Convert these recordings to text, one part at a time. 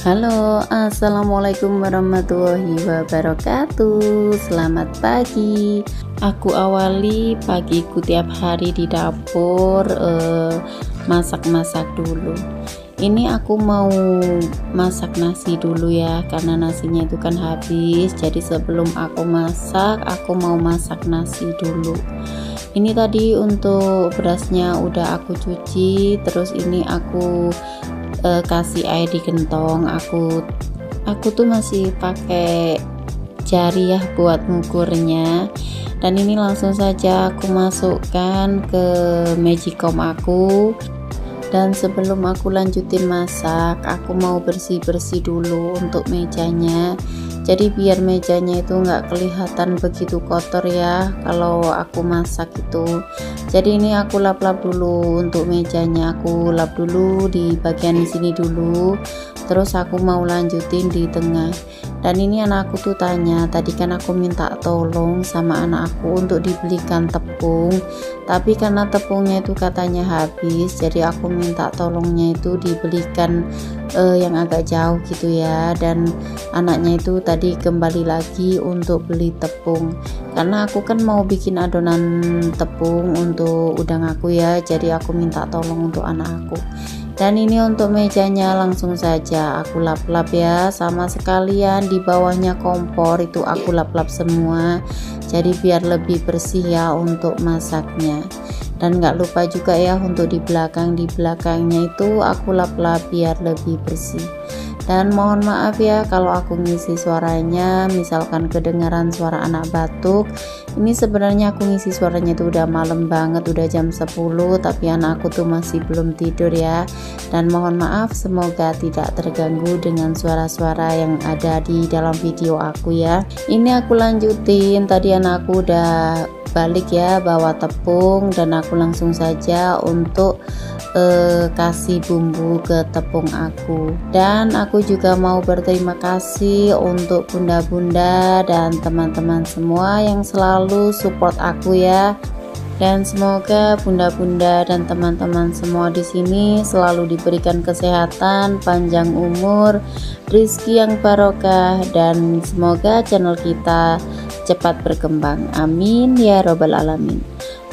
Halo, assalamualaikum warahmatullahi wabarakatuh. Selamat pagi. Aku awali pagiku tiap hari di dapur, masak-masak dulu. Ini aku mau masak nasi dulu ya, karena nasinya itu kan habis. Jadi sebelum aku masak, aku mau masak nasi dulu. Ini tadi untuk berasnya udah aku cuci, terus ini aku kasih air di gentong. Aku tuh masih pakai jari ya buat ngukurnya, dan ini langsung saja aku masukkan ke magicom aku. Dan sebelum aku lanjutin masak, aku mau bersih-bersih dulu untuk mejanya, jadi biar mejanya itu nggak kelihatan begitu kotor ya kalau aku masak itu. Jadi ini aku lap-lap dulu untuk mejanya, aku lap dulu di bagian sini dulu, terus aku mau lanjutin di tengah. Dan ini anakku tuh tanya, tadi kan aku minta tolong sama anakku untuk dibelikan tepung, tapi karena tepungnya itu katanya habis, jadi aku minta tolongnya itu dibelikan yang agak jauh gitu ya. Dan anaknya itu tadi kembali lagi untuk beli tepung, karena aku kan mau bikin adonan tepung untuk udang aku ya, jadi aku minta tolong untuk anak aku. Dan ini untuk mejanya langsung saja aku lap-lap ya, sama sekalian di bawahnya kompor itu aku lap-lap semua, jadi biar lebih bersih ya untuk masaknya. Dan nggak lupa juga ya untuk di belakangnya itu aku lap-lap biar lebih bersih. Dan mohon maaf ya kalau aku ngisi suaranya, misalkan kedengaran suara anak batuk. Ini sebenarnya aku ngisi suaranya itu udah malam banget, udah jam 10, tapi anakku tuh masih belum tidur ya. Dan mohon maaf, semoga tidak terganggu dengan suara-suara yang ada di dalam video aku ya. Ini aku lanjutin, tadi anakku udah balik ya bawa tepung, dan aku langsung saja untuk kasih bumbu ke tepung aku. Dan aku juga mau berterima kasih untuk bunda-bunda dan teman-teman semua yang selalu support aku ya. Dan semoga bunda-bunda dan teman-teman semua di sini selalu diberikan kesehatan, panjang umur, rizki yang barokah, dan semoga channel kita cepat berkembang. Amin ya robbal alamin.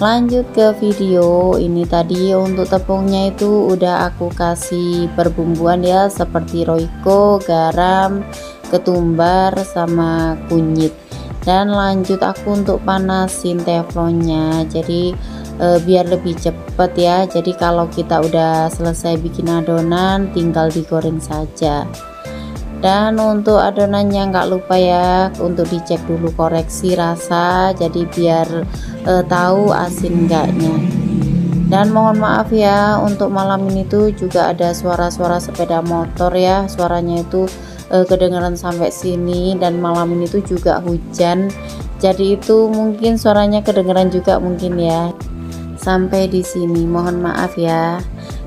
Lanjut ke video. Ini tadi untuk tepungnya itu udah aku kasih perbumbuan ya, seperti roiko, garam, ketumbar, sama kunyit. Dan lanjut aku untuk panasin teflonnya, jadi biar lebih cepet ya. Jadi kalau kita udah selesai bikin adonan, tinggal digoreng saja. Dan untuk adonannya nggak lupa ya untuk dicek dulu koreksi rasa, jadi biar tahu asin enggaknya. Dan mohon maaf ya untuk malam ini tuh juga ada suara-suara sepeda motor ya, suaranya itu kedengaran sampai sini. Dan malam ini tuh juga hujan, jadi itu mungkin suaranya kedengaran juga mungkin ya. Sampai di sini mohon maaf ya.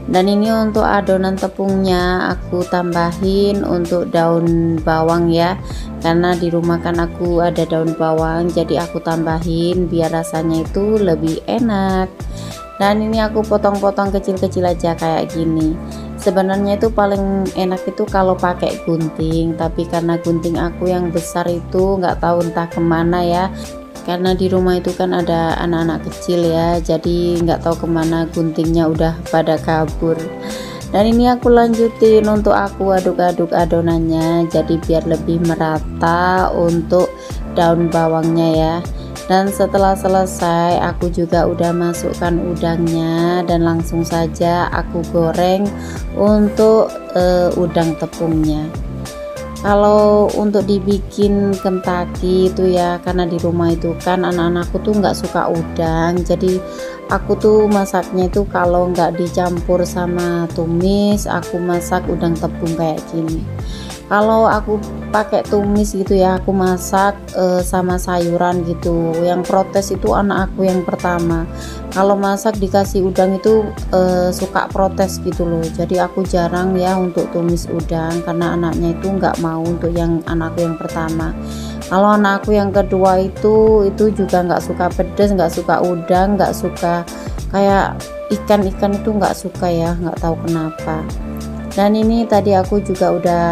Dan ini untuk adonan tepungnya aku tambahin untuk daun bawang ya, karena di rumah kan aku ada daun bawang, jadi aku tambahin biar rasanya itu lebih enak. Dan ini aku potong-potong kecil-kecil aja kayak gini. Sebenarnya itu paling enak itu kalau pakai gunting, tapi karena gunting aku yang besar itu nggak tahu entah kemana ya, karena di rumah itu kan ada anak-anak kecil ya, jadi nggak tahu kemana guntingnya udah pada kabur. Dan ini aku lanjutin untuk aku aduk-aduk adonannya, jadi biar lebih merata untuk daun bawangnya ya. Dan setelah selesai aku juga udah masukkan udangnya, dan langsung saja aku goreng untuk udang tepungnya. Kalau untuk dibikin Kentucky itu ya, karena di rumah itu kan anak-anakku tuh nggak suka udang, jadi aku tuh masaknya itu kalau nggak dicampur sama tumis, aku masak udang tepung kayak gini. Kalau aku pakai tumis gitu ya, aku masak sama sayuran gitu, yang protes itu anak aku yang pertama. Kalau masak dikasih udang itu suka protes gitu loh, jadi aku jarang ya untuk tumis udang, karena anaknya itu nggak mau untuk yang anakku yang pertama. Kalau anakku yang kedua itu juga nggak suka pedas, nggak suka udang, nggak suka kayak ikan-ikan itu nggak suka ya, nggak tahu kenapa. Dan ini tadi aku juga udah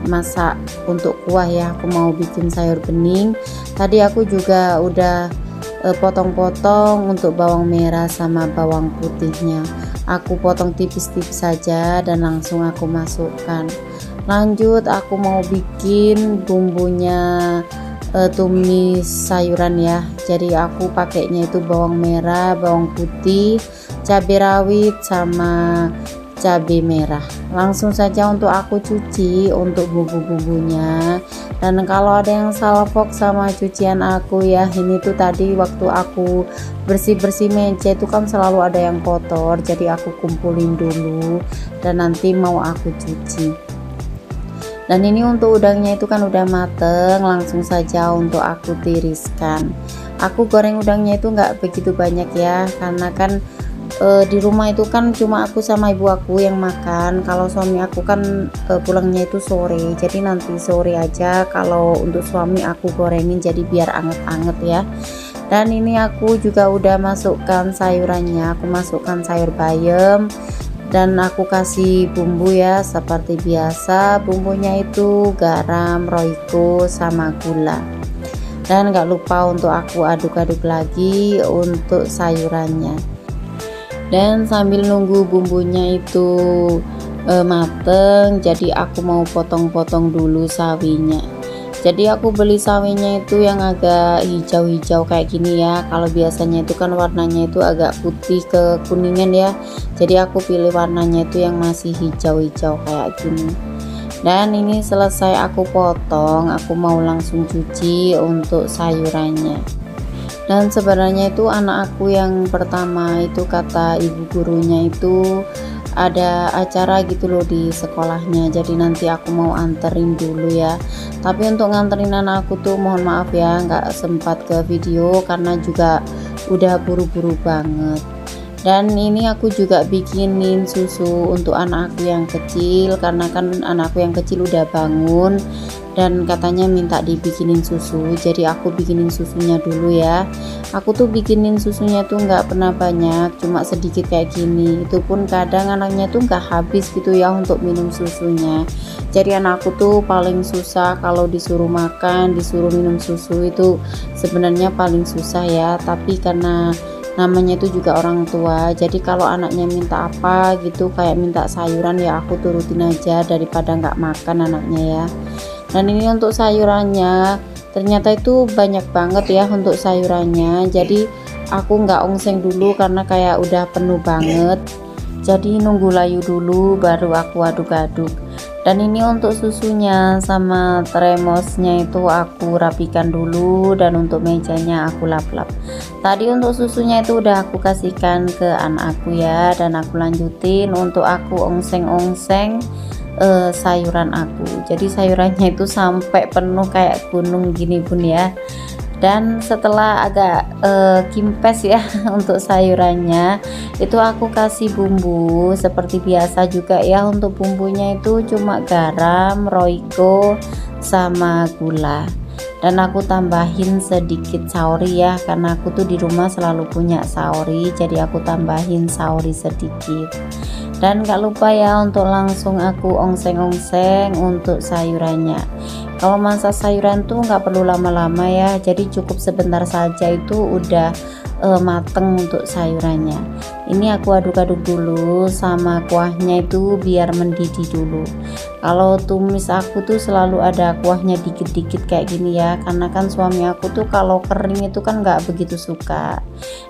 masak untuk kuah ya, aku mau bikin sayur bening. Tadi aku juga udah potong-potong untuk bawang merah sama bawang putihnya, aku potong tipis-tipis saja dan langsung aku masukkan. Lanjut aku mau bikin bumbunya tumis sayuran ya. Jadi aku pakainya itu bawang merah, bawang putih, cabai rawit sama cabai merah. Langsung saja untuk aku cuci untuk bumbu-bumbunya. Dan kalau ada yang salfok sama cucian aku ya, ini tuh tadi waktu aku bersih-bersih meja itu kan selalu ada yang kotor, jadi aku kumpulin dulu dan nanti mau aku cuci. Dan ini untuk udangnya itu kan udah mateng, langsung saja untuk aku tiriskan. Aku goreng udangnya itu nggak begitu banyak ya, karena kan di rumah itu kan cuma aku sama ibu aku yang makan. Kalau suami aku kan pulangnya itu sore, jadi nanti sore aja kalau untuk suami aku gorengin jadi biar anget-anget ya. Dan ini aku juga udah masukkan sayurannya, aku masukkan sayur bayam dan aku kasih bumbu ya seperti biasa. Bumbunya itu garam, roiko sama gula. Dan nggak lupa untuk aku aduk-aduk lagi untuk sayurannya. Dan sambil nunggu bumbunya itu mateng, jadi aku mau potong-potong dulu sawinya. Jadi aku beli sawinya itu yang agak hijau-hijau kayak gini ya. Kalau biasanya itu kan warnanya itu agak putih ke kuningan ya, jadi aku pilih warnanya itu yang masih hijau-hijau kayak gini. Dan ini selesai aku potong, aku mau langsung cuci untuk sayurannya. Dan sebenarnya itu anak aku yang pertama itu kata ibu gurunya itu ada acara gitu loh di sekolahnya, jadi nanti aku mau anterin dulu ya. Tapi untuk nganterin anak aku tuh mohon maaf ya nggak sempat ke video karena juga udah buru-buru banget. Dan ini aku juga bikinin susu untuk anak aku yang kecil, karena kan anakku yang kecil udah bangun dan katanya minta dibikinin susu, jadi aku bikinin susunya dulu ya. Aku tuh bikinin susunya tuh nggak pernah banyak, cuma sedikit kayak gini. Itu pun kadang anaknya tuh nggak habis gitu ya untuk minum susunya. Jadi anakku tuh paling susah kalau disuruh makan, disuruh minum susu itu sebenarnya paling susah ya. Tapi karena namanya itu juga orang tua, jadi kalau anaknya minta apa gitu kayak minta sayuran ya aku turutin aja daripada nggak makan anaknya ya. Dan ini untuk sayurannya ternyata itu banyak banget ya untuk sayurannya, jadi aku nggak ongseng dulu karena kayak udah penuh banget, jadi nunggu layu dulu baru aku aduk-aduk. Dan ini untuk susunya sama termosnya itu aku rapikan dulu, dan untuk mejanya aku lap-lap. Tadi untuk susunya itu udah aku kasihkan ke anak aku ya, dan aku lanjutin untuk aku ongseng-ongseng sayuran aku. Jadi sayurannya itu sampai penuh kayak gunung gini bun ya. Dan setelah agak kimpes ya untuk sayurannya itu aku kasih bumbu seperti biasa juga ya. Untuk bumbunya itu cuma garam, roiko sama gula, dan aku tambahin sedikit saori ya, karena aku tuh di rumah selalu punya saori, jadi aku tambahin saori sedikit. Dan gak lupa ya untuk langsung aku ongseng-ongseng untuk sayurannya. Kalau masak sayuran tuh nggak perlu lama-lama ya, jadi cukup sebentar saja itu udah mateng untuk sayurannya. Ini aku aduk-aduk dulu sama kuahnya itu biar mendidih dulu. Kalau tumis aku tuh selalu ada kuahnya dikit-dikit kayak gini ya, karena kan suami aku tuh kalau kering itu kan nggak begitu suka.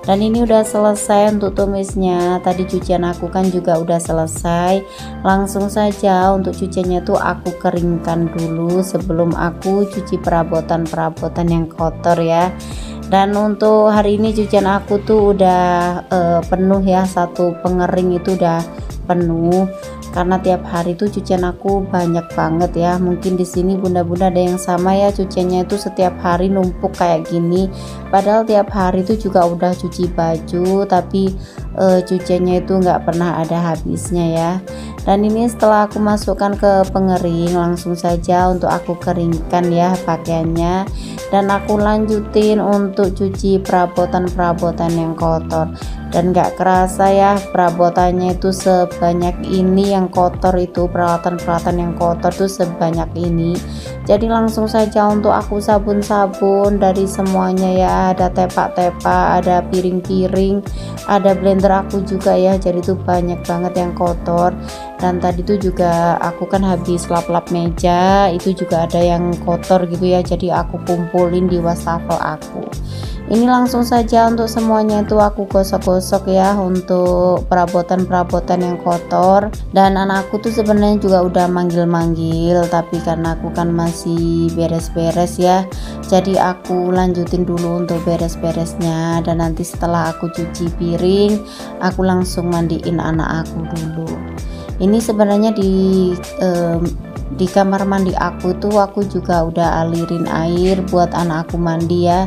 Dan ini udah selesai untuk tumisnya. Tadi cucian aku kan juga udah selesai, langsung saja untuk cuciannya tuh aku keringkan dulu sebelum aku cuci perabotan-perabotan yang kotor ya. Dan untuk hari ini cucian aku tuh udah penuh ya, satu pengering itu udah penuh, karena tiap hari tuh cucian aku banyak banget ya. Mungkin di sini bunda-bunda ada yang sama ya, cuciannya itu setiap hari numpuk kayak gini, padahal tiap hari itu juga udah cuci baju, tapi cuciannya itu nggak pernah ada habisnya ya. Dan ini setelah aku masukkan ke pengering, langsung saja untuk aku keringkan ya pakaiannya, dan aku lanjutin untuk cuci perabotan-perabotan yang kotor. Dan gak kerasa ya perabotannya itu sebanyak ini yang kotor itu, peralatan-peralatan yang kotor tuh sebanyak ini. Jadi langsung saja untuk aku sabun-sabun dari semuanya ya. Ada tepak-tepak, ada piring-piring, ada blender aku juga ya. Jadi tuh banyak banget yang kotor. Dan tadi tuh juga aku kan habis lap-lap meja, itu juga ada yang kotor gitu ya. Jadi aku kumpulin di wastafel aku. Ini langsung saja untuk semuanya itu aku gosok-gosok ya, untuk perabotan-perabotan yang kotor. Dan anakku tuh sebenarnya juga udah manggil-manggil, tapi karena aku kan masih beres-beres ya, jadi aku lanjutin dulu untuk beres-beresnya. Dan nanti setelah aku cuci piring, aku langsung mandiin anak aku dulu. Ini sebenarnya di kamar mandi aku tuh aku juga udah alirin air buat anak aku mandi ya,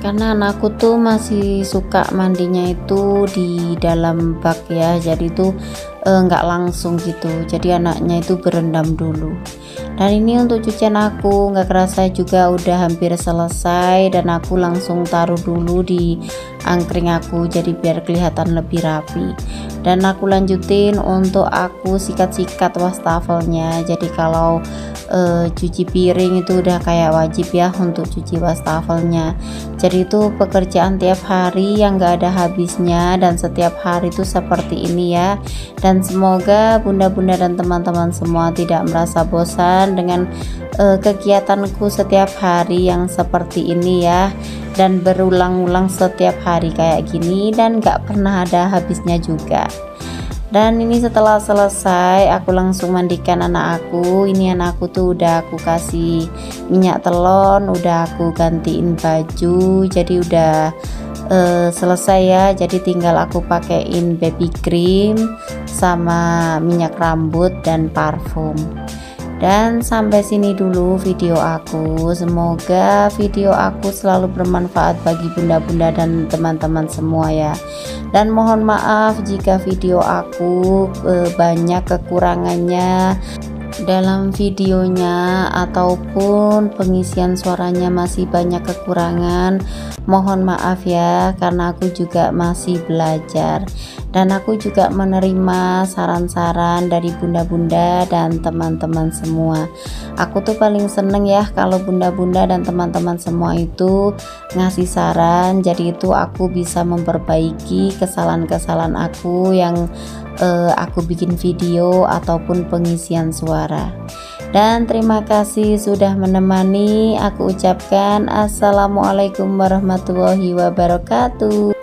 karena anakku tuh masih suka mandinya itu di dalam bak ya. Jadi tuh nggak langsung gitu, jadi anaknya itu berendam dulu. Dan ini untuk cucian aku nggak kerasa juga udah hampir selesai, dan aku langsung taruh dulu di angkring aku, jadi biar kelihatan lebih rapi. Dan aku lanjutin untuk aku sikat-sikat wastafelnya. Jadi kalau cuci piring itu udah kayak wajib ya untuk cuci wastafelnya. Jadi itu pekerjaan tiap hari yang gak ada habisnya, dan setiap hari itu seperti ini ya. Dan semoga bunda-bunda dan teman-teman semua tidak merasa bosan dengan kegiatanku setiap hari yang seperti ini ya, dan berulang-ulang setiap hari kayak gini, dan gak pernah ada habisnya juga. Dan ini setelah selesai aku langsung mandikan anak aku. Ini anakku tuh udah aku kasih minyak telon, udah aku gantiin baju, jadi udah selesai ya. Jadi tinggal aku pakein baby cream sama minyak rambut dan parfum. Dan sampai sini dulu video aku. Semoga video aku selalu bermanfaat bagi bunda-bunda dan teman-teman semua ya. Dan mohon maaf jika video aku banyak kekurangannya dalam videonya, ataupun pengisian suaranya masih banyak kekurangan. Mohon maaf ya, karena aku juga masih belajar, dan aku juga menerima saran-saran dari bunda-bunda dan teman-teman semua. Aku tuh paling seneng ya kalau bunda-bunda dan teman-teman semua itu ngasih saran, jadi itu aku bisa memperbaiki kesalahan-kesalahan aku yang aku bikin video ataupun pengisian suara. Dan terima kasih sudah menemani. Aku ucapkan assalamualaikum warahmatullahi wabarakatuh.